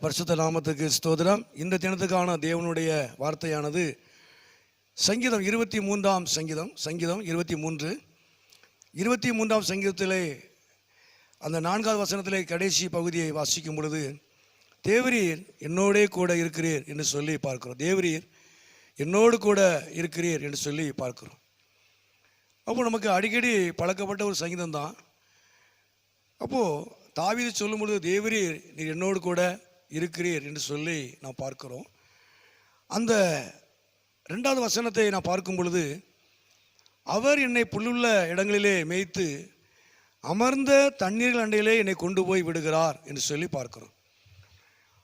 பரிசுத்த நாமத்துக்கு ஸ்தோத்திரம். இந்த தினத்துக்கான தேவனுடைய வார்த்தையானது சங்கீதம் 23ஆம் சங்கீதம் 23ஆம் சங்கீதத்திலே அந்த 4வது வசனத்திலே கடைசி பகுதியை வாசிக்கும் பொழுது, தேவரீர் என்னோடே கூட இருக்கிறீர் என்று சொல்லி பார்க்கிறோம். தேவரீர் என்னோடு கூட இருக்கிறீர் என்று சொல்லி பார்க்கிறோம். அப்போ நமக்கு அடிக்கடி பழக்கப்பட்ட ஒரு சங்கீதம் தான். அப்போது தாவீது சொல்லும் பொழுது, தேவரீர் நீர் என்னோடு கூட இருக்கிறீர் என்று சொல்லி நாம் பார்க்கிறோம். அந்த 2வது வசனத்தை நான் பார்க்கும் பொழுது, அவர் என்னை புல்லுள்ள இடங்களிலே மேய்த்து அமர்ந்த தண்ணீர்கள் அண்டையிலே என்னை கொண்டு போய் விடுகிறார் என்று சொல்லி பார்க்கிறோம்.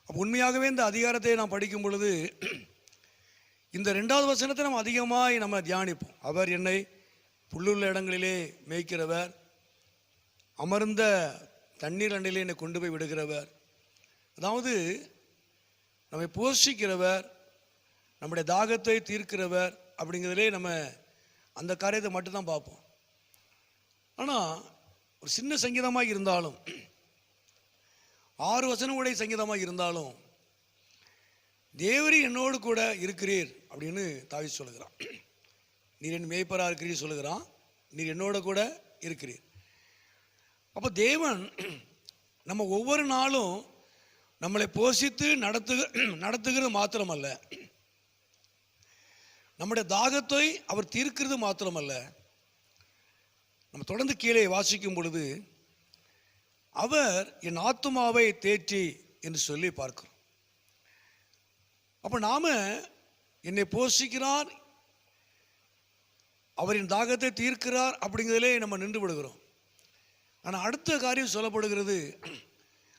அப்போ உண்மையாகவே இந்த அதிகாரத்தை நாம் படிக்கும் பொழுது இந்த 2வது வசனத்தை நம்ம அதிகமாக தியானிப்போம். அவர் என்னை புல்லுள்ள இடங்களிலே மேய்க்கிறவர், அமர்ந்த தண்ணீர் அண்டையிலே என்னை கொண்டு போய் விடுகிறவர். அதாவது நம்மை போஷிக்கிறவர், நம்முடைய தாகத்தை தீர்க்கிறவர் அப்படிங்கிறதுலே நம்ம அந்த காரியத்தை மட்டும்தான் பார்ப்போம். ஆனால் ஒரு சின்ன சங்கீதமாக இருந்தாலும், 6 வசனம் உடைய சங்கீதமாக இருந்தாலும், தேவரீர் என்னோடு கூட இருக்கிறீர் அப்படின்னு தாவீது சொல்லுகிறான். நீர் என் மேய்ப்பராக இருக்கிறீர் சொல்லுகிறான். நீர் என்னோட கூட இருக்கிறீர். அப்போ தேவன் நம்ம ஒவ்வொரு நாளும் நம்மளை போஷித்து நடத்துகிறது மாத்திரமல்ல, நம்முடைய தாகத்தை அவர் தீர்க்கிறது மாத்திரமல்ல, நம்ம தொடர்ந்து கீழே வாசிக்கும் பொழுது, அவர் என் ஆத்துமாவை தேற்றி என்று சொல்லி பார்க்கிறோம். அப்போ நாம என்னை போஷிக்கிறார், அவரின் தாகத்தை தீர்க்கிறார் அப்படிங்கிறதிலே நம்ம நின்று விடுகிறோம். ஆனால் அடுத்த காரியம் சொல்லப்படுகிறது,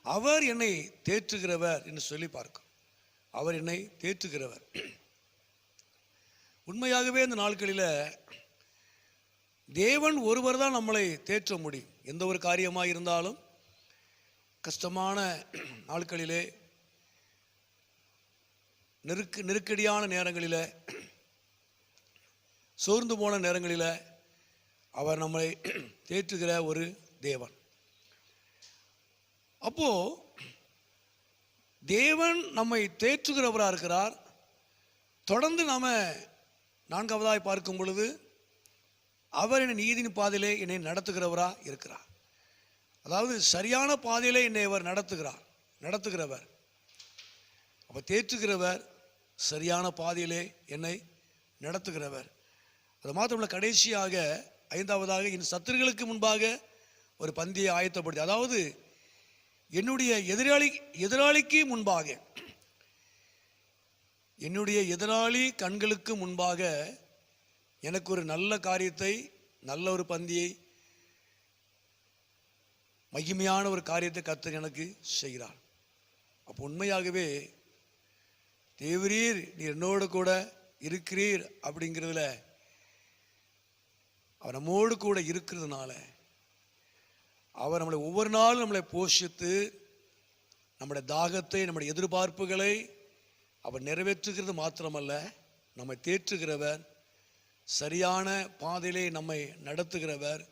அவர் என்னை தேற்றுகிறவர் என்று சொல்லி பார்க்கிறோம். அவர் என்னை தேற்றுகிறவர். உண்மையாகவே இந்த நாட்களில் தேவன் ஒருவர் தான் நம்மளை தேற்ற முடியும். எந்த ஒரு காரியமாக இருந்தாலும், கஷ்டமான நாட்களிலே, நெருக்கடியான நேரங்களில், சோர்ந்து போன நேரங்களில் அவர் நம்மளை தேற்றுகிற ஒரு தேவன். அப்போ தேவன் நம்மை தேற்றுகிறவராக இருக்கிறார். தொடர்ந்து நாம 4வதாய் பார்க்கும் பொழுது, அவர் என்னை நீதியின் பாதையிலே என்னை நடத்துகிறவராக இருக்கிறார். அதாவது சரியான பாதையிலே என்னை அவர் நடத்துகிறவர். அப்போ தேற்றுகிறவர், சரியான பாதையிலே என்னை நடத்துகிறவர். அது மாத்திரமல்ல, கடைசியாக 5வதாக என் சத்துருக்களுக்கு முன்பாக ஒரு பந்தியை ஆயத்தப்படுத்தி, அதாவது என்னுடைய எதிராளிக்கு முன்பாக, என்னுடைய எதிராளி கண்களுக்கு முன்பாக எனக்கு ஒரு நல்ல காரியத்தை, நல்ல ஒரு பந்தியை, மகிமையான ஒரு காரியத்தை கர்த்தர் எனக்கு செய்கிறார். அப்போ உண்மையாகவே தேவரீர் நீ என்னோடு கூட இருக்கிறீர் அப்படிங்கிறதுல, அவர் நம்மோடு கூட இருக்கிறதுனால, அவர் நம்மளை ஒவ்வொரு நாளும் நம்மளை போஷித்து, நம்முடைய தாகத்தை, நம்முடைய எதிர்பார்ப்புகளை அவர் நிறைவேற்றுகிறது மாத்திரமல்ல, நம்மை தேற்றுகிறவர், சரியான பாதையிலே நம்மை நடத்துகிறவர்,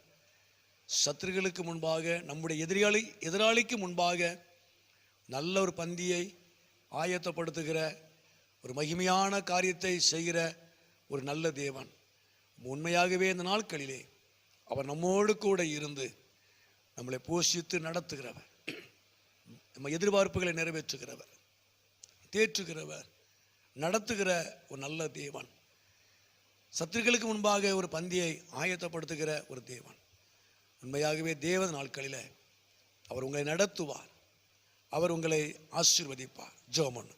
சத்துருக்களுக்கு முன்பாக, நம்முடைய எதிராளிக்கு முன்பாக நல்ல ஒரு பந்தியை ஆயத்தப்படுத்துகிற, ஒரு மகிமையான காரியத்தை செய்கிற ஒரு நல்ல தேவன். உண்மையாகவே இந்த நாட்களிலே அவர் நம்மோடு கூட இருந்து நம்மளை போஷித்து நடத்துகிறவர், நம்ம எதிர்பார்ப்புகளை நிறைவேற்றுகிறவர், தேற்றுகிறவர், நடத்துகிற ஒரு நல்ல தேவன், சத்துருக்களுக்கு முன்பாக ஒரு பந்தியை ஆயத்தப்படுத்துகிற ஒரு தேவன். உண்மையாகவே தேவ நாட்களில் அவர் உங்களை நடத்துவார், அவர் உங்களை ஆசீர்வதிப்பார். ஜெபம் பண்ணு.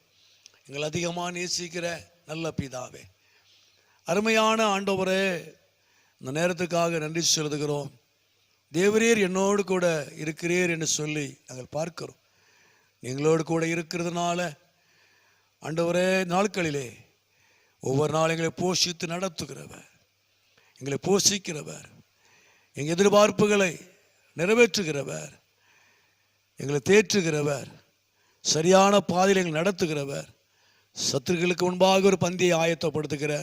எங்களை அதிகமாக நேசிக்கிற நல்ல பிதாவே, அருமையான ஆண்டவரே, இந்த நேரத்துக்காக நன்றி செலுத்துகிறோம். தேவரீர் என்னோடு கூட இருக்கிறீர் என்று சொல்லி நாங்கள் பார்க்கிறோம். எங்களோடு கூட இருக்கிறதுனால ஆண்டவரே, நாட்களிலே ஒவ்வொரு நாள் எங்களை போஷித்து நடத்துகிறவர், எங்களை போஷிக்கிறவர், எங்கள் எதிர்பார்ப்புகளை நிறைவேற்றுகிறவர், எங்களை தேற்றுகிறவர், சரியான பாதையில் எங்களை நடத்துகிறவர், சத்துருக்களுக்கு முன்பாக ஒரு பந்தியை ஆயத்தப்படுத்துகிற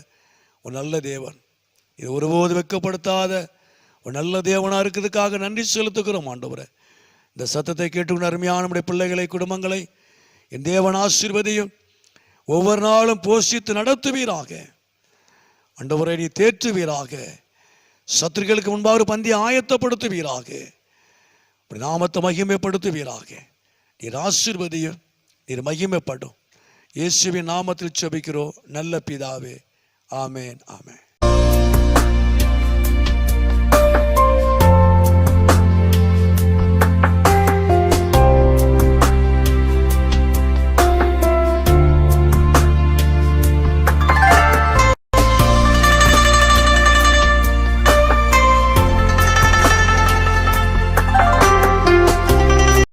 ஒரு நல்ல தேவன். இது ஒருபோது வெட்கப்படுத்தாத ஒரு நல்ல தேவனாக இருக்கிறதுக்காக நன்றி செலுத்துகிறோம் ஆண்டவரே. இந்த சத்தத்தை கேட்டுக்கொண்டு அருமையான நம்முடைய பிள்ளைகளை, குடும்பங்களை என் தேவன் ஆசீர்வதியும், ஒவ்வொரு நாளும் போஷித்து நடத்துவீராக. ஆண்டவரை நீ தேற்றுவீராக, சத்துருக்களுக்கு முன்பாக ஒரு பந்தியை ஆயத்தப்படுத்துவீராக, நாமத்தை மகிமைப்படுத்துவீராக. நீர் ஆசீர்வதியும், நீர் மகிமைப்படும். இயேசுவின் நாமத்தில் ஜெபிக்கிறோம் நல்ல பிதாவே. ஆமேன், ஆமேன்.